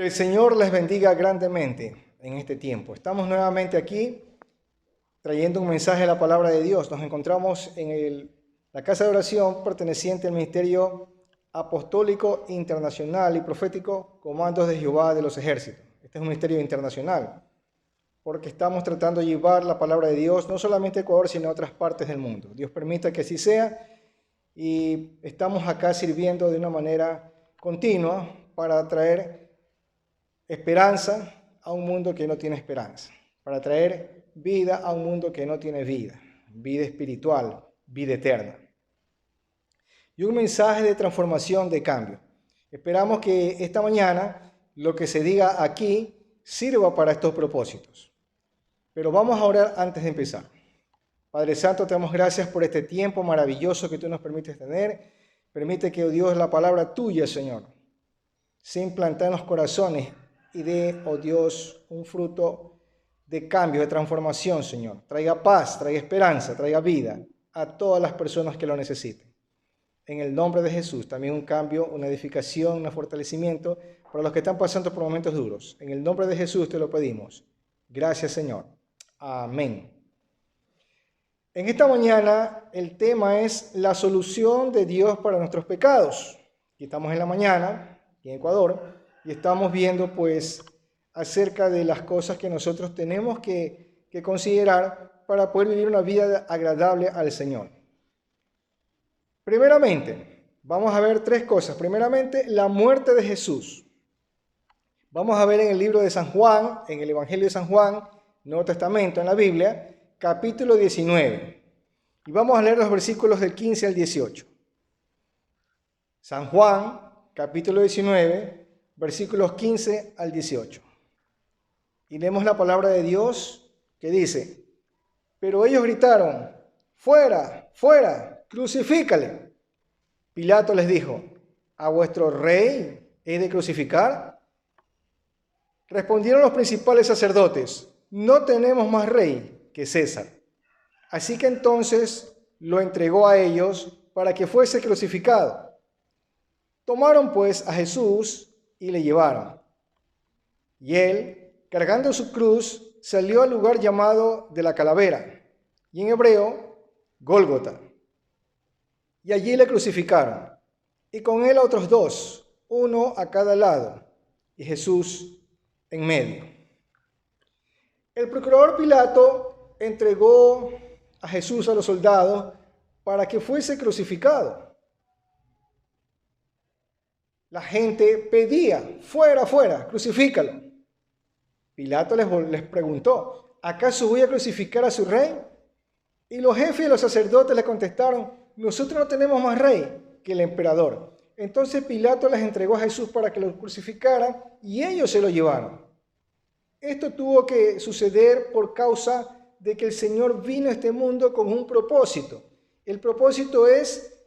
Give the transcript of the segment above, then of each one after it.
Que el Señor les bendiga grandemente en este tiempo. Estamos nuevamente aquí trayendo un mensaje de la palabra de Dios. Nos encontramos en la casa de oración perteneciente al Ministerio Apostólico Internacional y Profético Comandos de Jehová de los Ejércitos. Este es un ministerio internacional porque estamos tratando de llevar la palabra de Dios no solamente a Ecuador, sino a otras partes del mundo. Dios permita que así sea y estamos acá sirviendo de una manera continua para traer esperanza a un mundo que no tiene esperanza, para traer vida a un mundo que no tiene vida, vida espiritual, vida eterna. Y un mensaje de transformación, de cambio. Esperamos que esta mañana lo que se diga aquí sirva para estos propósitos. Pero vamos a orar antes de empezar. Padre Santo, te damos gracias por este tiempo maravilloso que tú nos permites tener. Permite que, oh Dios, la palabra tuya, Señor, se implante en los corazones y dé, oh Dios, un fruto de cambio, de transformación, Señor. Traiga paz, traiga esperanza, traiga vida a todas las personas que lo necesiten. En el nombre de Jesús, también un cambio, una edificación, un fortalecimiento para los que están pasando por momentos duros. En el nombre de Jesús te lo pedimos. Gracias, Señor. Amén. En esta mañana el tema es la solución de Dios para nuestros pecados. Aquí estamos en la mañana, aquí en Ecuador, y estamos viendo pues acerca de las cosas que nosotros tenemos que considerar para poder vivir una vida agradable al Señor. Primeramente, vamos a ver tres cosas. Primeramente, la muerte de Jesús. Vamos a ver en el libro de San Juan, en el Evangelio de San Juan, Nuevo Testamento, en la Biblia, capítulo 19. Y vamos a leer los versículos del 15 al 18. San Juan, capítulo 19, versículos 15 al 18. Y leemos la palabra de Dios que dice: pero ellos gritaron: fuera, fuera, crucifícale. Pilato les dijo: ¿a vuestro rey he de crucificar? Respondieron los principales sacerdotes: no tenemos más rey que César. Así que entonces lo entregó a ellos para que fuese crucificado. Tomaron pues a Jesús y le llevaron. Y él, cargando su cruz, salió al lugar llamado de la Calavera, y en hebreo, Gólgota. Y allí le crucificaron, y con él a otros dos, uno a cada lado, y Jesús en medio. El procurador Pilato entregó a Jesús a los soldados para que fuese crucificado. La gente pedía: fuera, fuera, crucifícalo. Pilato les preguntó: ¿acaso voy a crucificar a su rey? Y los jefes de los sacerdotes le contestaron: nosotros no tenemos más rey que el emperador. Entonces Pilato les entregó a Jesús para que lo crucificaran y ellos se lo llevaron. Esto tuvo que suceder por causa de que el Señor vino a este mundo con un propósito. El propósito es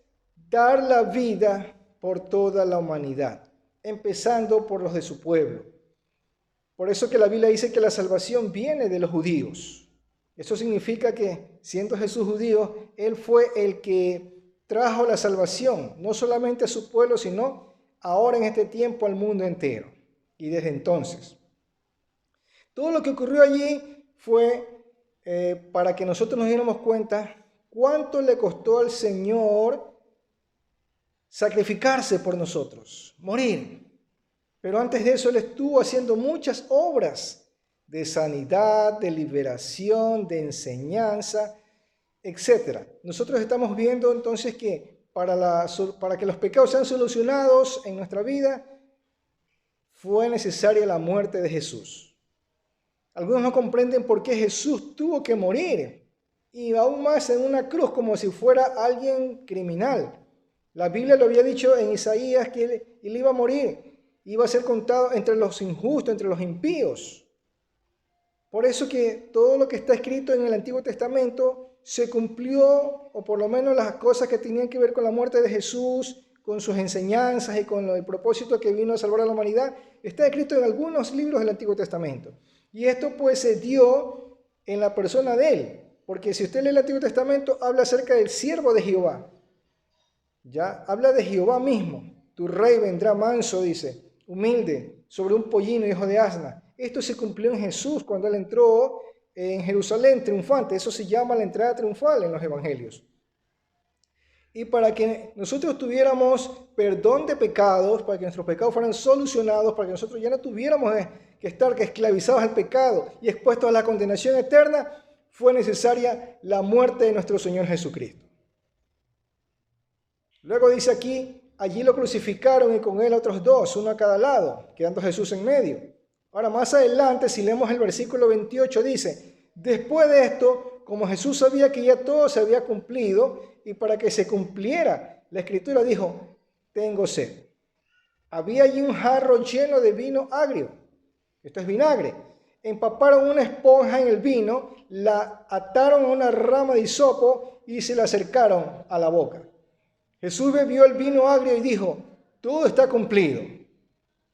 dar la vida por toda la humanidad, empezando por los de su pueblo. Por eso que la Biblia dice que la salvación viene de los judíos. Eso significa que, siendo Jesús judío, Él fue el que trajo la salvación, no solamente a su pueblo, sino ahora en este tiempo al mundo entero. Y desde entonces, todo lo que ocurrió allí fue para que nosotros nos diéramos cuenta cuánto le costó al Señor sacrificarse por nosotros, morir. Pero antes de eso Él estuvo haciendo muchas obras de sanidad, de liberación, de enseñanza, etc. Nosotros estamos viendo entonces que para que los pecados sean solucionados en nuestra vida, fue necesaria la muerte de Jesús. Algunos no comprenden por qué Jesús tuvo que morir, y aún más en una cruz, como si fuera alguien criminal. La Biblia lo había dicho en Isaías que él iba a morir, iba a ser contado entre los injustos, entre los impíos. Por eso que todo lo que está escrito en el Antiguo Testamento se cumplió, o por lo menos las cosas que tenían que ver con la muerte de Jesús, con sus enseñanzas y con el propósito que vino a salvar a la humanidad, está escrito en algunos libros del Antiguo Testamento. Y esto pues se dio en la persona de él, porque si usted lee el Antiguo Testamento, habla acerca del siervo de Jehová. Ya habla de Jehová mismo. Tu rey vendrá manso, dice, humilde, sobre un pollino hijo de asna. Esto se cumplió en Jesús cuando Él entró en Jerusalén triunfante. Eso se llama la entrada triunfal en los evangelios. Y para que nosotros tuviéramos perdón de pecados, para que nuestros pecados fueran solucionados, para que nosotros ya no tuviéramos que estar esclavizados al pecado y expuestos a la condenación eterna, fue necesaria la muerte de nuestro Señor Jesucristo. Luego dice aquí, allí lo crucificaron y con él otros dos, uno a cada lado, quedando Jesús en medio. Ahora más adelante, si leemos el versículo 28, dice, después de esto, como Jesús sabía que ya todo se había cumplido y para que se cumpliera, la Escritura dijo, tengo sed. Había allí un jarro lleno de vino agrio, esto es vinagre. Empaparon una esponja en el vino, la ataron a una rama de hisopo y se la acercaron a la boca. Jesús bebió el vino agrio y dijo, todo está cumplido.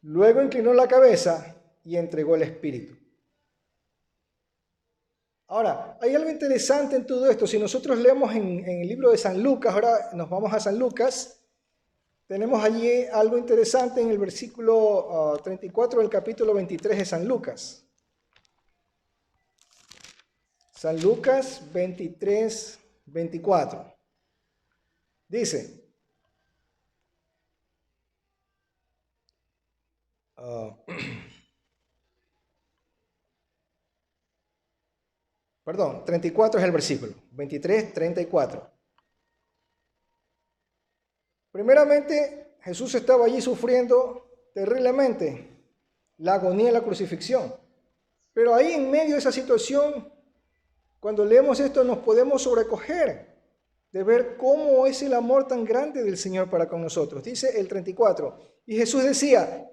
Luego inclinó la cabeza y entregó el espíritu. Ahora, hay algo interesante en todo esto. Si nosotros leemos en el libro de San Lucas, ahora nos vamos a San Lucas, tenemos allí algo interesante en el versículo 34 del capítulo 23 de San Lucas. San Lucas 23, 24. Dice, perdón, 34 es el versículo, 23, 34. Primeramente, Jesús estaba allí sufriendo terriblemente la agonía de la crucifixión. Pero ahí en medio de esa situación, cuando leemos esto nos podemos sobrecoger de ver cómo es el amor tan grande del Señor para con nosotros. Dice el 34, y Jesús decía,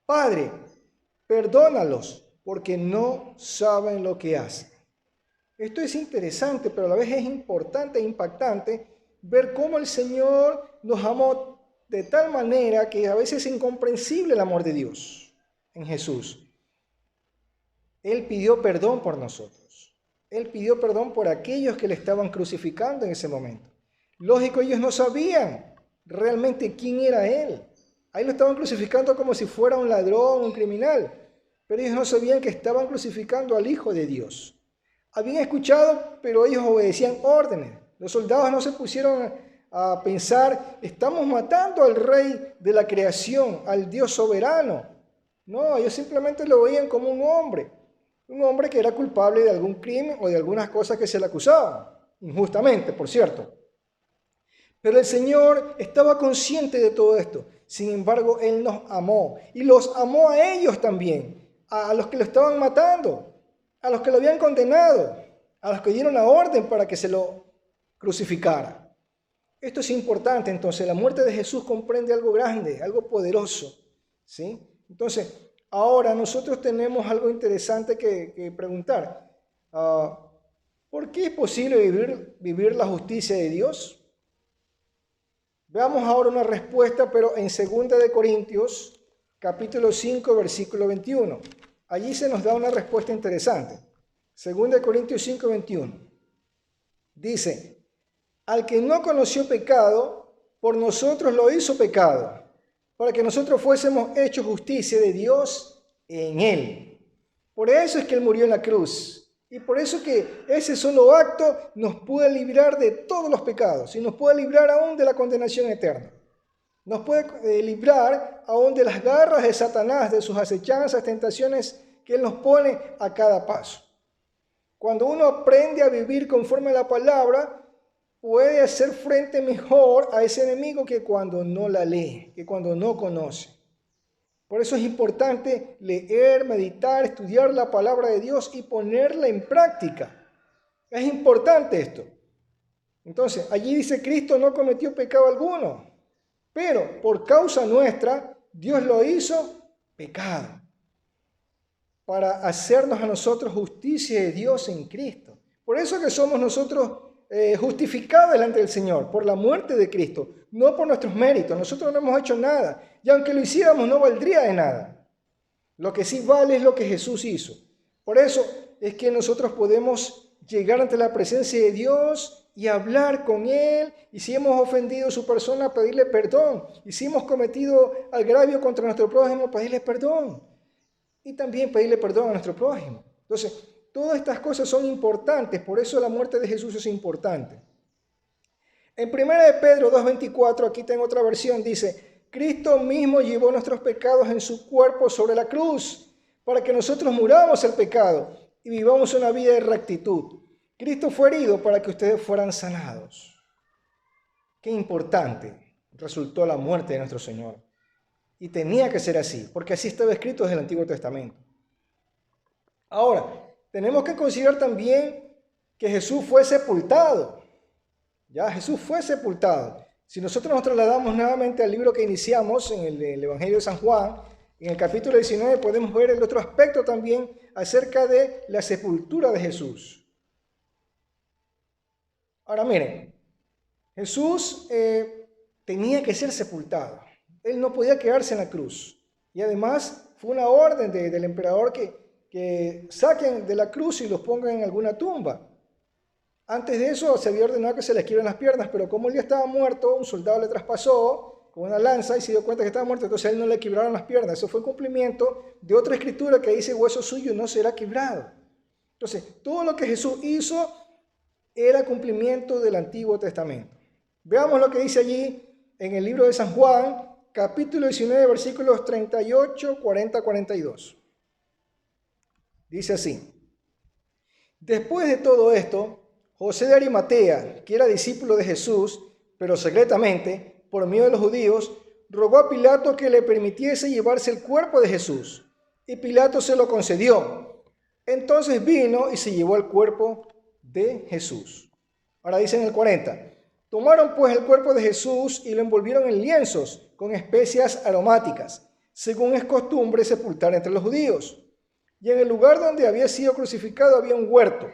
Padre, perdónalos, porque no saben lo que hacen. Esto es interesante, pero a la vez es importante e impactante ver cómo el Señor nos amó de tal manera que a veces es incomprensible el amor de Dios en Jesús. Él pidió perdón por nosotros. Él pidió perdón por aquellos que le estaban crucificando en ese momento. Lógico, ellos no sabían realmente quién era Él. Ahí lo estaban crucificando como si fuera un ladrón, un criminal. Pero ellos no sabían que estaban crucificando al Hijo de Dios. Habían escuchado, pero ellos obedecían órdenes. Los soldados no se pusieron a pensar, estamos matando al Rey de la creación, al Dios soberano. No, ellos simplemente lo veían como un hombre que era culpable de algún crimen o de algunas cosas que se le acusaban, injustamente, por cierto. Pero el Señor estaba consciente de todo esto. Sin embargo, Él nos amó y los amó a ellos también, a los que lo estaban matando, a los que lo habían condenado, a los que dieron la orden para que se lo crucificara. Esto es importante, entonces, la muerte de Jesús comprende algo grande, algo poderoso, ¿sí? Entonces, ahora nosotros tenemos algo interesante que preguntar. ¿Por qué es posible vivir la justicia de Dios? Veamos ahora una respuesta, pero en 2 de Corintios, capítulo 5, versículo 21. Allí se nos da una respuesta interesante. 2 de Corintios 5, 21. Dice, al que no conoció pecado, por nosotros lo hizo pecado, para que nosotros fuésemos hechos justicia de Dios en Él. Por eso es que Él murió en la cruz. Y por eso que ese solo acto nos puede librar de todos los pecados y nos puede librar aún de la condenación eterna. Nos puede librar aún de las garras de Satanás, de sus acechanzas, tentaciones que Él nos pone a cada paso. Cuando uno aprende a vivir conforme a la palabra, puede hacer frente mejor a ese enemigo que cuando no la lee, que cuando no conoce. Por eso es importante leer, meditar, estudiar la palabra de Dios y ponerla en práctica. Es importante esto. Entonces, allí dice, Cristo no cometió pecado alguno, pero por causa nuestra, Dios lo hizo pecado, para hacernos a nosotros justicia de Dios en Cristo. Por eso que somos nosotros justificados delante del Señor, por la muerte de Cristo, no por nuestros méritos. Nosotros no hemos hecho nada, y aunque lo hiciéramos no valdría de nada. Lo que sí vale es lo que Jesús hizo. Por eso es que nosotros podemos llegar ante la presencia de Dios y hablar con Él, y si hemos ofendido su persona, pedirle perdón, y si hemos cometido agravio contra nuestro prójimo, pedirle perdón, y también pedirle perdón a nuestro prójimo. Entonces, todas estas cosas son importantes, por eso la muerte de Jesús es importante. En 1 Pedro 2:24, aquí tengo otra versión, dice, Cristo mismo llevó nuestros pecados en su cuerpo sobre la cruz, para que nosotros muramos el pecado y vivamos una vida de rectitud. Cristo fue herido para que ustedes fueran sanados. Qué importante resultó la muerte de nuestro Señor. Y tenía que ser así, porque así estaba escrito desde el Antiguo Testamento. Ahora, tenemos que considerar también que Jesús fue sepultado. Ya, Jesús fue sepultado. Si nosotros nos trasladamos nuevamente al libro que iniciamos en el Evangelio de San Juan, en el capítulo 19 podemos ver el otro aspecto también acerca de la sepultura de Jesús. Ahora miren, Jesús tenía que ser sepultado. Él no podía quedarse en la cruz. Y además fue una orden del emperador que saquen de la cruz y los pongan en alguna tumba. Antes de eso se había ordenado que se les quiebren las piernas, pero como él ya estaba muerto, un soldado le traspasó con una lanza y se dio cuenta que estaba muerto, entonces a él no le quebraron las piernas. Eso fue cumplimiento de otra escritura que dice, hueso suyo no será quebrado. Entonces, todo lo que Jesús hizo era cumplimiento del Antiguo Testamento. Veamos lo que dice allí en el libro de San Juan, capítulo 19, versículos 38, 40, 42. Dice así, después de todo esto, José de Arimatea, que era discípulo de Jesús, pero secretamente, por miedo de los judíos, rogó a Pilato que le permitiese llevarse el cuerpo de Jesús, y Pilato se lo concedió. Entonces vino y se llevó el cuerpo de Jesús. Ahora dice en el 40, tomaron pues el cuerpo de Jesús y lo envolvieron en lienzos con especias aromáticas, según es costumbre sepultar entre los judíos. Y en el lugar donde había sido crucificado había un huerto,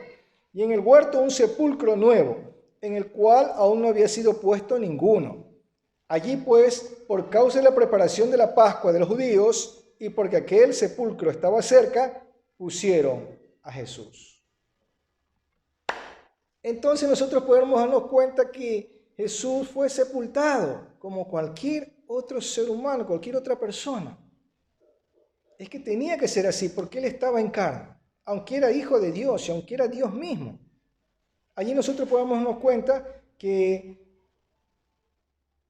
y en el huerto un sepulcro nuevo, en el cual aún no había sido puesto ninguno. Allí pues, por causa de la preparación de la Pascua de los judíos, y porque aquel sepulcro estaba cerca, pusieron a Jesús. Entonces nosotros podemos darnos cuenta que Jesús fue sepultado como cualquier otro ser humano, cualquier otra persona. Es que tenía que ser así porque Él estaba en carne, aunque era hijo de Dios y aunque era Dios mismo. Allí nosotros podemos darnos cuenta que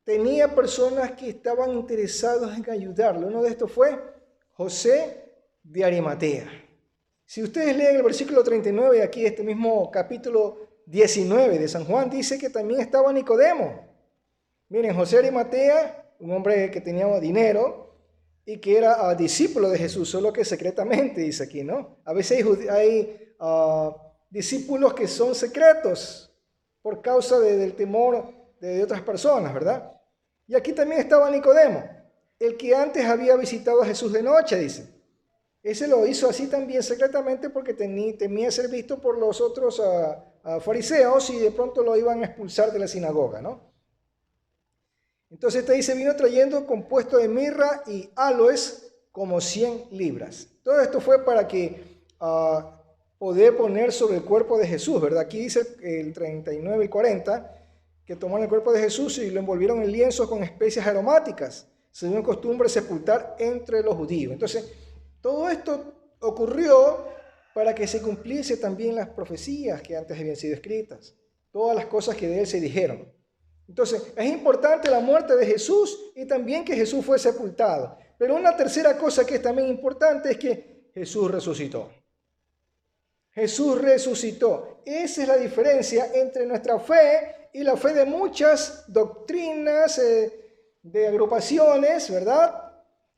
tenía personas que estaban interesados en ayudarlo. Uno de estos fue José de Arimatea. Si ustedes leen el versículo 39 de aquí, este mismo capítulo 19 de San Juan, dice que también estaba Nicodemo. Miren, José de Arimatea, un hombre que tenía dinero y que era discípulo de Jesús, solo que secretamente, dice aquí, ¿no? A veces hay discípulos que son secretos por causa del temor de otras personas, ¿verdad? Y aquí también estaba Nicodemo, el que antes había visitado a Jesús de noche, dice. Ese lo hizo así también secretamente porque temía ser visto por los otros fariseos y de pronto lo iban a expulsar de la sinagoga, ¿no? Entonces te dice, vino trayendo compuesto de mirra y aloes como 100 libras. Todo esto fue para que poder poner sobre el cuerpo de Jesús, ¿verdad? Aquí dice el 39 y 40, que tomaron el cuerpo de Jesús y lo envolvieron en lienzos con especias aromáticas, según costumbre sepultar entre los judíos. Entonces, todo esto ocurrió para que se cumpliese también las profecías que antes habían sido escritas, todas las cosas que de él se dijeron. Entonces, es importante la muerte de Jesús y también que Jesús fue sepultado. Pero una tercera cosa que es también importante es que Jesús resucitó. Jesús resucitó. Esa es la diferencia entre nuestra fe y la fe de muchas doctrinas, de agrupaciones, ¿verdad?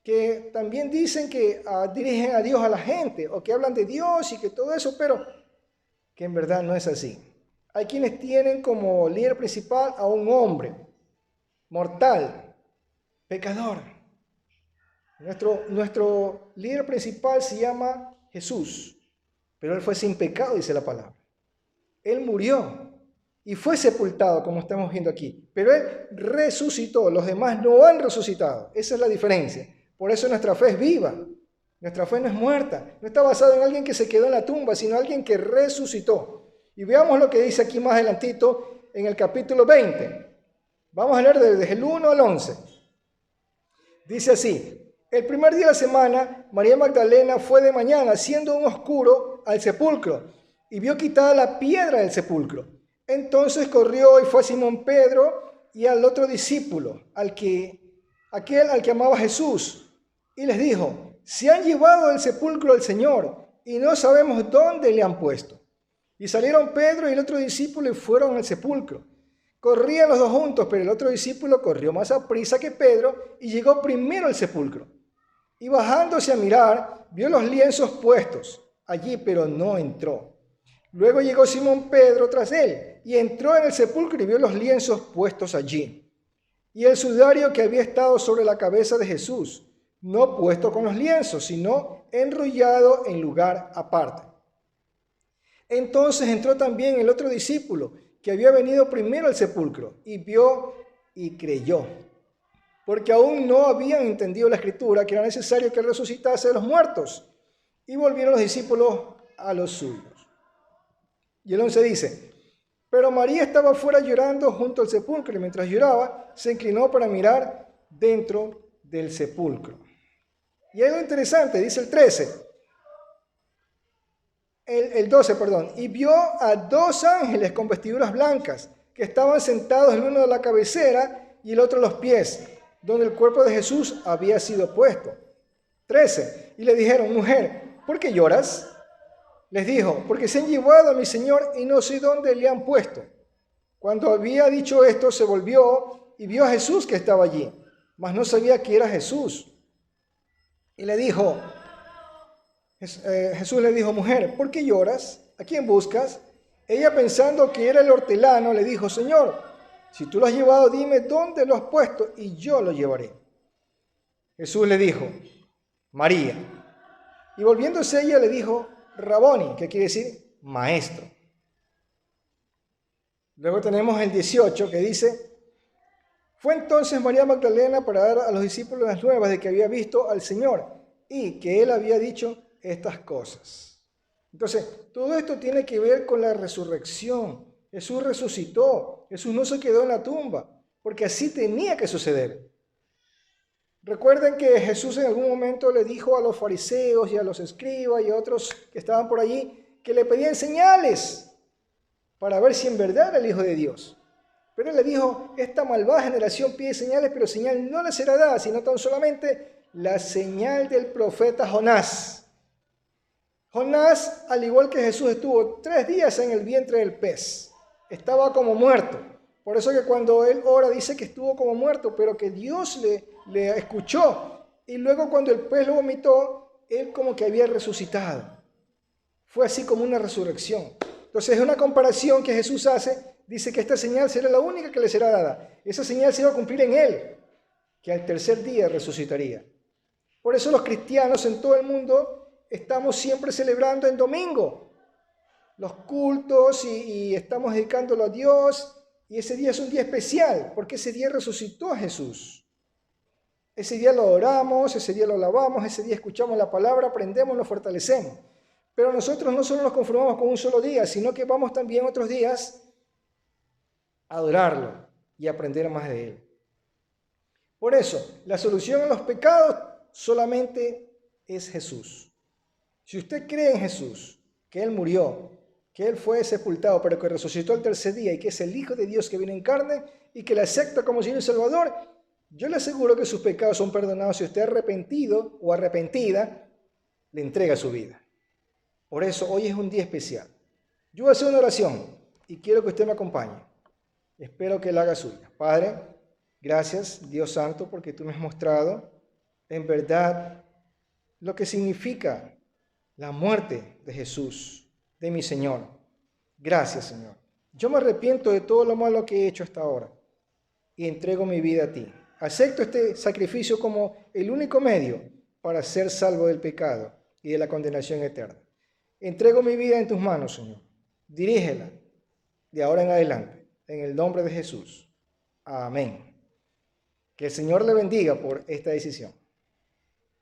Que también dicen que dirigen a Dios a la gente o que hablan de Dios y que todo eso, pero que en verdad no es así. Hay quienes tienen como líder principal a un hombre mortal, pecador. Nuestro líder principal se llama Jesús, pero él fue sin pecado, dice la palabra. Él murió y fue sepultado, como estamos viendo aquí, pero él resucitó. Los demás no han resucitado. Esa es la diferencia. Por eso nuestra fe es viva. Nuestra fe no es muerta. No está basada en alguien que se quedó en la tumba, sino alguien que resucitó. Y veamos lo que dice aquí más adelantito en el capítulo 20. Vamos a leer desde el 1 al 11. Dice así: el primer día de la semana, María Magdalena fue de mañana, siendo aún oscuro, al sepulcro, y vio quitada la piedra del sepulcro. Entonces corrió y fue a Simón Pedro y al otro discípulo, aquel al que amaba Jesús, y les dijo: se han llevado del sepulcro al Señor, y no sabemos dónde le han puesto. Y salieron Pedro y el otro discípulo y fueron al sepulcro. Corrían los dos juntos, pero el otro discípulo corrió más aprisa que Pedro y llegó primero al sepulcro. Y bajándose a mirar, vio los lienzos puestos allí, pero no entró. Luego llegó Simón Pedro tras él y entró en el sepulcro y vio los lienzos puestos allí. Y el sudario que había estado sobre la cabeza de Jesús, no puesto con los lienzos, sino enrollado en lugar aparte. Entonces entró también el otro discípulo, que había venido primero al sepulcro, y vio y creyó, porque aún no habían entendido la escritura, que era necesario que resucitase de los muertos. Y volvieron los discípulos a los suyos. Y el 11 dice: pero María estaba fuera llorando junto al sepulcro, y mientras lloraba, se inclinó para mirar dentro del sepulcro. Y hay algo interesante, dice el 12, y vio a dos ángeles con vestiduras blancas, que estaban sentados el uno de la cabecera y el otro a los pies, donde el cuerpo de Jesús había sido puesto. 13. Y le dijeron: mujer, ¿por qué lloras? Les dijo: porque se han llevado a mi Señor y no sé dónde le han puesto. Cuando había dicho esto, se volvió y vio a Jesús que estaba allí, mas no sabía que era Jesús. Y le dijo, Jesús le dijo: mujer, ¿por qué lloras? ¿A quién buscas? Ella, pensando que era el hortelano, le dijo: Señor, si tú lo has llevado, dime dónde lo has puesto y yo lo llevaré. Jesús le dijo: María. Y volviéndose ella le dijo: Raboni, que quiere decir maestro. Luego tenemos el 18 que dice: fue entonces María Magdalena para dar a los discípulos las nuevas de que había visto al Señor y que él había dicho estas cosas. Entonces, todo esto tiene que ver con la resurrección. Jesús resucitó. Jesús no se quedó en la tumba, porque así tenía que suceder. Recuerden que Jesús en algún momento le dijo a los fariseos y a los escribas y a otros que estaban por allí que le pedían señales para ver si en verdad era el Hijo de Dios. Pero él le dijo: esta malvada generación pide señales, pero señal no le será dada, sino tan solamente la señal del profeta Jonás. Jonás, al igual que Jesús, estuvo 3 días en el vientre del pez. Estaba como muerto. Por eso que cuando él ora dice que estuvo como muerto, pero que Dios le escuchó. Y luego cuando el pez lo vomitó, él como que había resucitado. Fue así como una resurrección. Entonces es una comparación que Jesús hace. Dice que esta señal será la única que le será dada. Esa señal se va a cumplir en él, que al tercer día resucitaría. Por eso los cristianos en todo el mundo estamos siempre celebrando en domingo los cultos y estamos dedicándolo a Dios. Y ese día es un día especial, porque ese día resucitó a Jesús. Ese día lo adoramos, ese día lo alabamos, ese día escuchamos la palabra, aprendemos, nos fortalecemos. Pero nosotros no solo nos conformamos con un solo día, sino que vamos también otros días a adorarlo y aprender más de Él. Por eso, la solución a los pecados solamente es Jesús. Si usted cree en Jesús, que Él murió, que Él fue sepultado, pero que resucitó al tercer día y que es el Hijo de Dios que viene en carne y que le acepta como Señor y Salvador, yo le aseguro que sus pecados son perdonados si usted arrepentido o arrepentida le entrega su vida. Por eso hoy es un día especial. Yo voy a hacer una oración y quiero que usted me acompañe. Espero que la haga suya. Padre, gracias, Dios Santo, porque tú me has mostrado en verdad lo que significa la muerte de Jesús, de mi Señor. Gracias, Señor. Yo me arrepiento de todo lo malo que he hecho hasta ahora y entrego mi vida a ti. Acepto este sacrificio como el único medio para ser salvo del pecado y de la condenación eterna. Entrego mi vida en tus manos, Señor. Dirígela de ahora en adelante, en el nombre de Jesús. Amén. Que el Señor le bendiga por esta decisión.